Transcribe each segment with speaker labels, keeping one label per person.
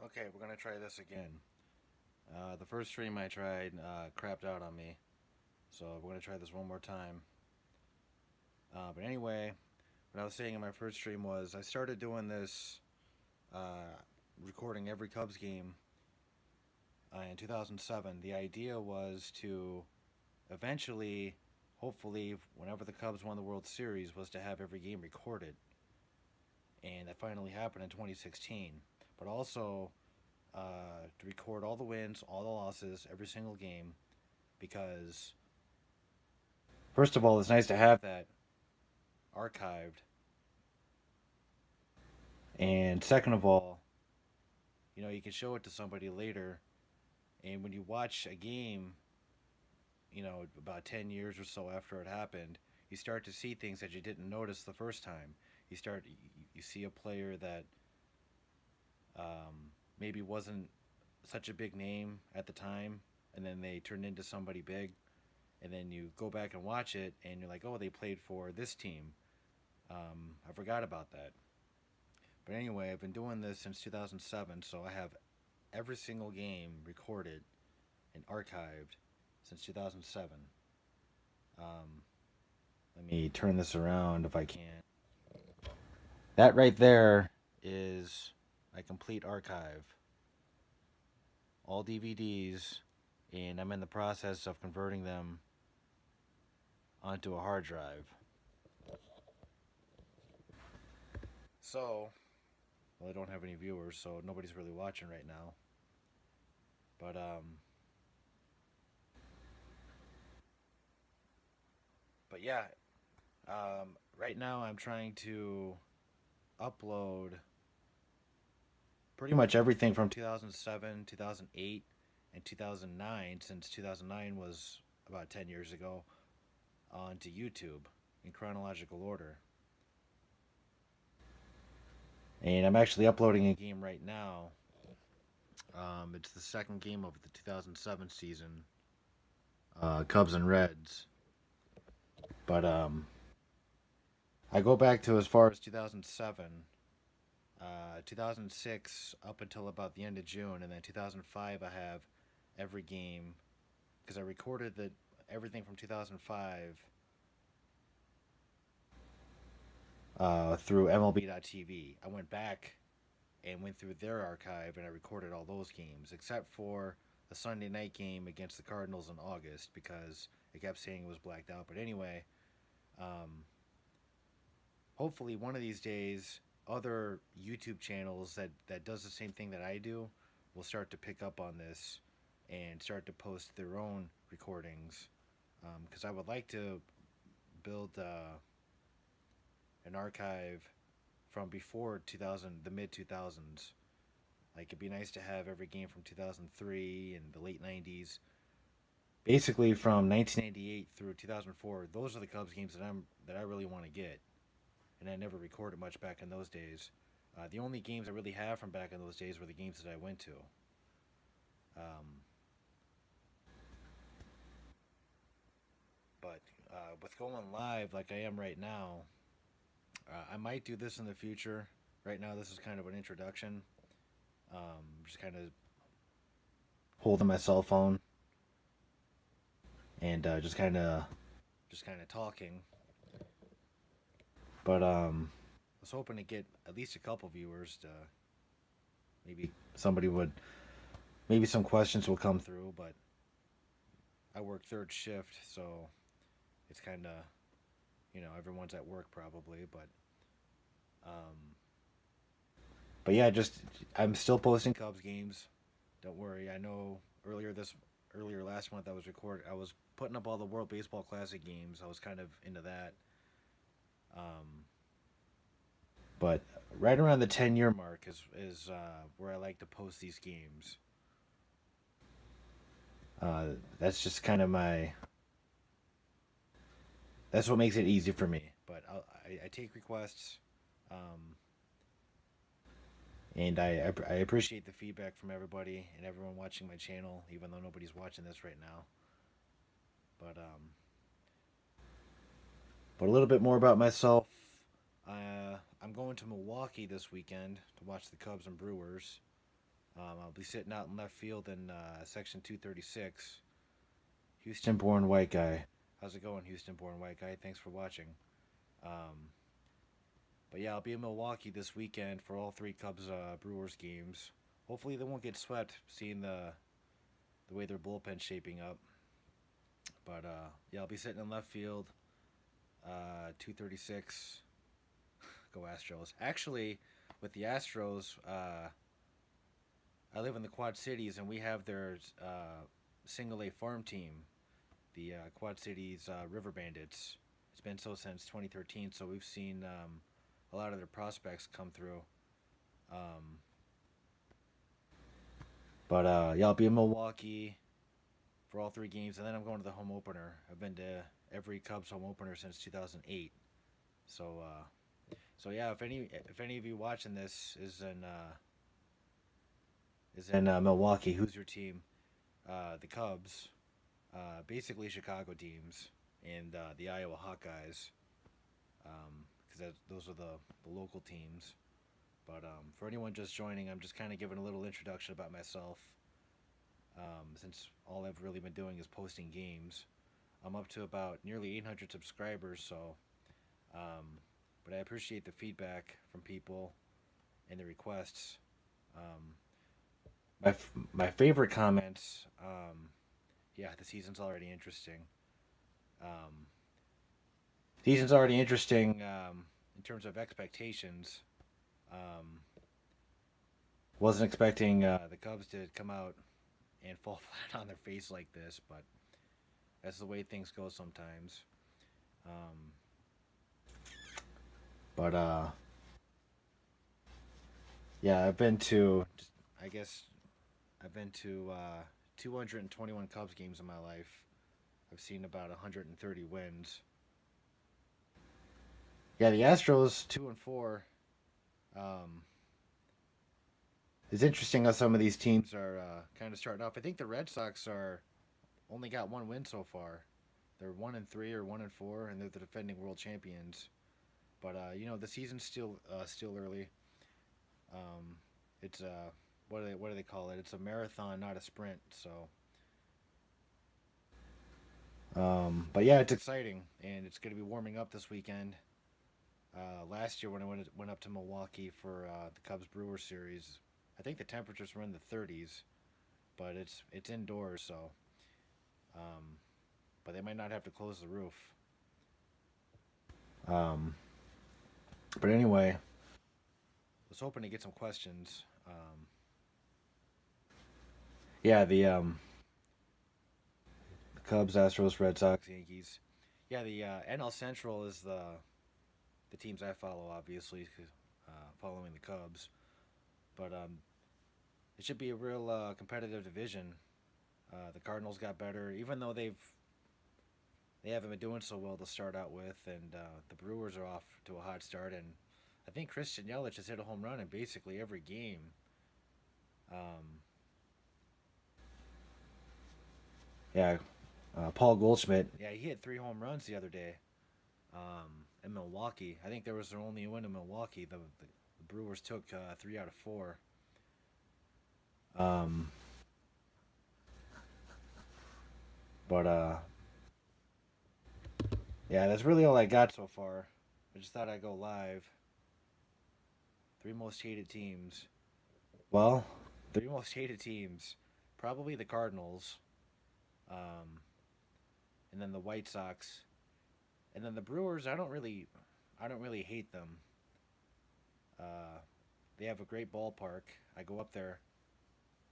Speaker 1: Okay, we're gonna try this again. The first stream I tried crapped out on me, so we're gonna try this one more time. But anyway, what I was saying in my first stream was I started doing this, uh, recording every Cubs game in 2007. The idea was to eventually, hopefully, whenever the Cubs won the World Series, was to have every game recorded, and that finally happened in 2016. But also to record all the wins, all the losses, every single game, because first of all, it's nice to have that archived, and second of all, you can show it to somebody later, and when you watch a game, about 10 years or so after it happened, you start to see things that you didn't notice the first time. You see a player that maybe wasn't such a big name at the time, and then they turned into somebody big, and then you go back and watch it, and you're like, oh, they played for this team. I forgot about that. But anyway, I've been doing this since 2007, so I have every single game recorded and archived since 2007. Um, Let me turn this around if I can. That right there is a complete archive, all DVDs, and I'm in the process of converting them onto a hard drive. So, well, I don't have any viewers, so nobody's really watching right now. But but yeah, right now I'm trying to upload pretty much everything from 2007, 2008, and 2009, since 2009 was about 10 years ago, onto YouTube in chronological order. And I'm actually uploading a game right now. It's the second game of the 2007 season, Cubs and Reds. But I go back to as far as 2007, 2006 up until about the end of June, and then 2005 I have every game because I recorded everything from 2005 through MLB.TV. I went back and went through their archive and I recorded all those games except for the Sunday night game against the Cardinals in August because it kept saying it was blacked out. But anyway, um, hopefully one of these days, other YouTube channels that does the same thing that I do will start to pick up on this and start to post their own recordings. Because I would like to build an archive from before 2000, the mid 2000s. Like it'd be nice to have every game from 2003 and the late 90s. Basically from 1998 through 2004, those are the Cubs games that I really want to get. And I never recorded much back in those days. The only games I really have from back in those days were the games that I went to. Um, but with going live like I am right now, I might do this in the future. Right now, this is kind of an introduction. Just kind of holding my cell phone and just kind of talking. But I was hoping to get at least a couple viewers. To maybe somebody would, maybe some questions will come through. But I work third shift, so it's kind of, everyone's at work probably. Um, but yeah, just I'm still posting Cubs games. Don't worry. I know earlier last month I was putting up all the World Baseball Classic games. I was kind of into that. Um, but right around the 10-year mark is where I like to post these games. Uh, that's just kind of that's what makes it easy for me. But I take requests, um, and I appreciate the feedback from everybody and everyone watching my channel, even though nobody's watching this right now. But a little bit more about myself. I'm going to Milwaukee this weekend to watch the Cubs and Brewers. I'll be sitting out in left field in section 236. Houston-born white guy. How's it going, Houston-born white guy? Thanks for watching. Um, but yeah, I'll be in Milwaukee this weekend for all three Cubs Brewers games. Hopefully they won't get swept, seeing the way their bullpen's shaping up. But yeah, I'll be sitting in left field. 236. Go Astros. Actually, with the Astros, I live in the Quad Cities, and we have their single A farm team, the Quad Cities River Bandits. It's been so since 2013, so we've seen a lot of their prospects come through. Um, but yeah, I'll be in Milwaukee for all three games, and then I'm going to the home opener. I've been to every Cubs home opener since 2008. So yeah, if any of you watching this is in Milwaukee, who's your team? The Cubs, basically Chicago teams, and the Iowa Hawkeyes, because those are the local teams. But for anyone just joining, I'm just kind of giving a little introduction about myself. Since all I've really been doing is posting games, I'm up to about nearly 800 subscribers. So, but I appreciate the feedback from people and the requests. Um, my favorite comments. Yeah, the season's already interesting. Um, season's already interesting in terms of expectations. Um, wasn't expecting the Cubs to come out and fall flat on their face like this, but that's the way things go sometimes. Um, but yeah, I guess I've been to 221 Cubs games in my life. I've seen about 130 wins. Yeah, the Astros 2-4. Um, it's interesting how some of these teams are kind of starting off. I think the Red Sox are only got one win so far. They're 1-3 or 1-4, and they're the defending world champions. But the season's still early. Um, it's what do they call it? It's a marathon, not a sprint. So, but yeah, it's exciting, and it's going to be warming up this weekend. Last year when I went up to Milwaukee for the Cubs Brewers series, I think the temperatures were in the 30s, but it's indoors, so um, but they might not have to close the roof. Um, but anyway, I was hoping to get some questions. Yeah, the Cubs, Astros, Red Sox, Yankees. Yeah, the NL Central is the teams I follow, obviously, following the Cubs. But it should be a real competitive division. The Cardinals got better, even though they haven't been doing so well to start out with, and the Brewers are off to a hot start. And I think Christian Yelich has hit a home run in basically every game. Um, yeah, Paul Goldschmidt. Yeah, he hit three home runs the other day in Milwaukee. I think there was their only win in Milwaukee. The Brewers took 3 out of 4. Um, but yeah, that's really all I got so far. I just thought I'd go live. Three most hated teams. Well, three most hated teams. Probably the Cardinals, um, and then the White Sox, and then the Brewers. I don't really hate them. Uh, they have a great ballpark. I go up there.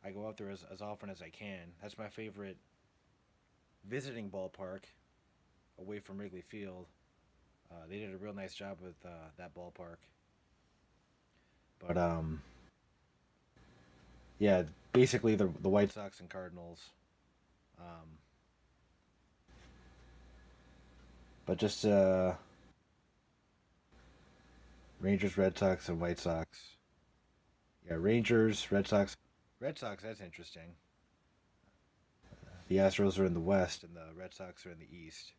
Speaker 1: I go up there as often as I can. That's my favorite visiting ballpark, away from Wrigley Field. They did a real nice job with that ballpark. But yeah, basically the White Sox and Cardinals. Um, but just Rangers, Red Sox, and White Sox. Yeah, Rangers, Red Sox. Red Sox, that's interesting. The Astros are in the West, and the Red Sox are in the East.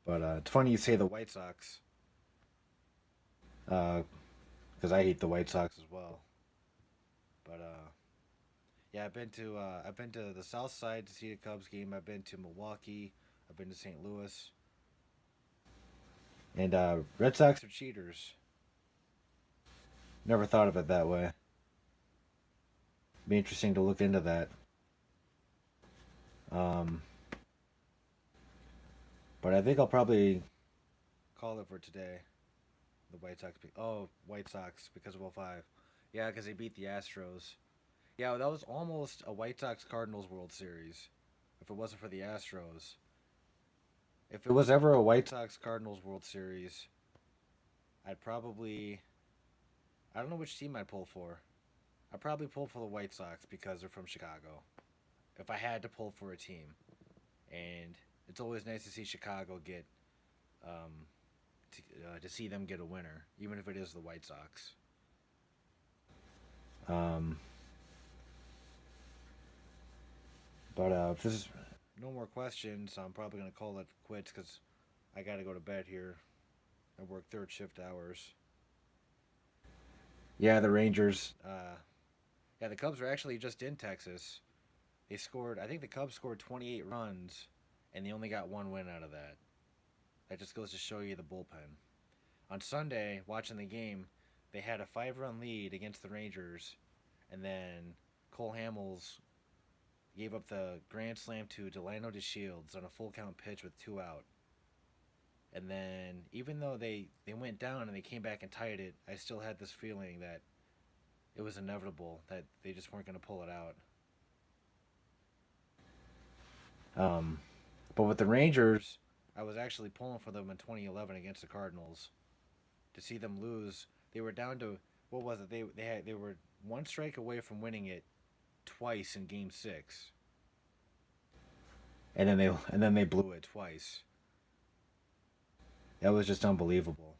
Speaker 1: But it's funny you say the White Sox, because I hate the White Sox as well. But Yeah, I've been to the South Side to see a Cubs game. I've been to Milwaukee. I've been to St. Louis. And Red Sox are cheaters. Never thought of it that way. Be interesting to look into that. Um, but I think I'll probably call it for today. The White Sox. Oh, White Sox because of '05. Yeah, because they beat the Astros. Yeah, that was almost a White Sox Cardinals World Series. If it wasn't for the Astros, if it was ever a White Sox Cardinals World Series, I'd probably I don't know which team I'd pull for. I'd probably pull for the White Sox because they're from Chicago. If I had to pull for a team, and it's always nice to see Chicago get um, to see them get a winner, even if it is the White Sox. Um, but if this is no more questions, I'm probably gonna call it quits because I gotta go to bed here. I work third shift hours. Yeah, the Rangers. Yeah, the Cubs are actually just in Texas. They scored. I think the Cubs scored 28 runs, and they only got one win out of that. That just goes to show you the bullpen. On Sunday, watching the game, they had a 5-run lead against the Rangers, and then Cole Hamels gave up the grand slam to Delano DeShields on a full count pitch with 2 out. And then, even though they went down and they came back and tied it, I still had this feeling that it was inevitable that they just weren't going to pull it out. Um, but with the Rangers, I was actually pulling for them in 2011 against the Cardinals. To see them lose, they were down to what was it? They were one strike away from winning it twice in Game 6, and then they blew it twice. That was just unbelievable.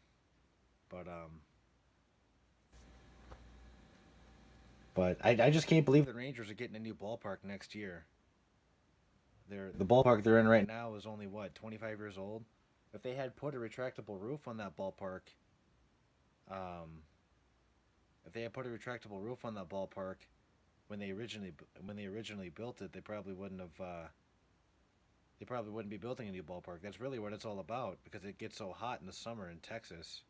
Speaker 1: But I just can't believe the Rangers are getting a new ballpark next year. The ballpark they're in right now is only what 25 years old. If they had put a retractable roof on that ballpark, um, if they had put a retractable roof on that ballpark when they originally built it, they probably wouldn't be building a new ballpark. That's really what it's all about because it gets so hot in the summer in Texas.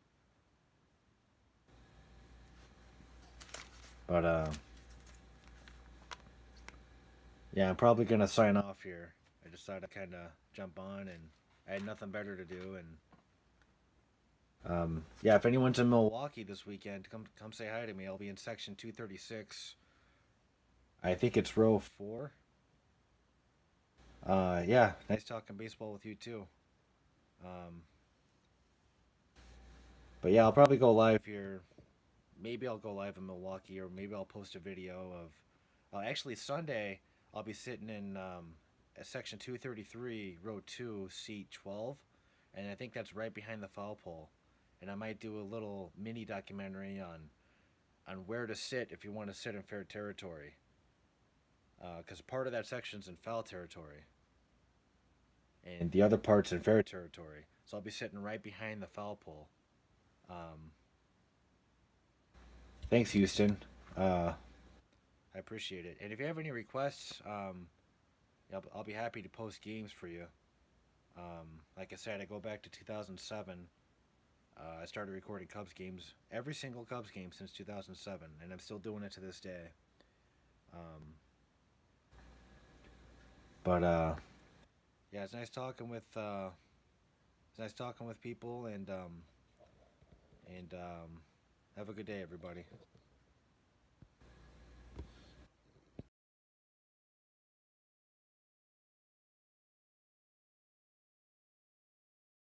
Speaker 1: But yeah, I'm probably gonna sign off here. I decided to kind of jump on, and I had nothing better to do. And yeah, if anyone's in Milwaukee this weekend, come say hi to me. I'll be in section 236. I think it's row 4. Yeah, nice talking baseball with you too. Um, but yeah, I'll probably go live here. Maybe I'll go live in Milwaukee, or maybe I'll post a video of. Actually, Sunday I'll be sitting in section 233, row 2, seat 12, and I think that's right behind the foul pole. And I might do a little mini documentary on where to sit if you want to sit in fair territory, because part of that section's in foul territory, and the other part's in fair territory. So I'll be sitting right behind the foul pole. Um, Thanks, Houston. I appreciate it. And if you have any requests, I'll be happy to post games for you. Like I said, I go back to 2007. I started recording Cubs games, every single Cubs game since 2007, and I'm still doing it to this day. Um, but yeah, it's nice talking with people, and have a good day, everybody.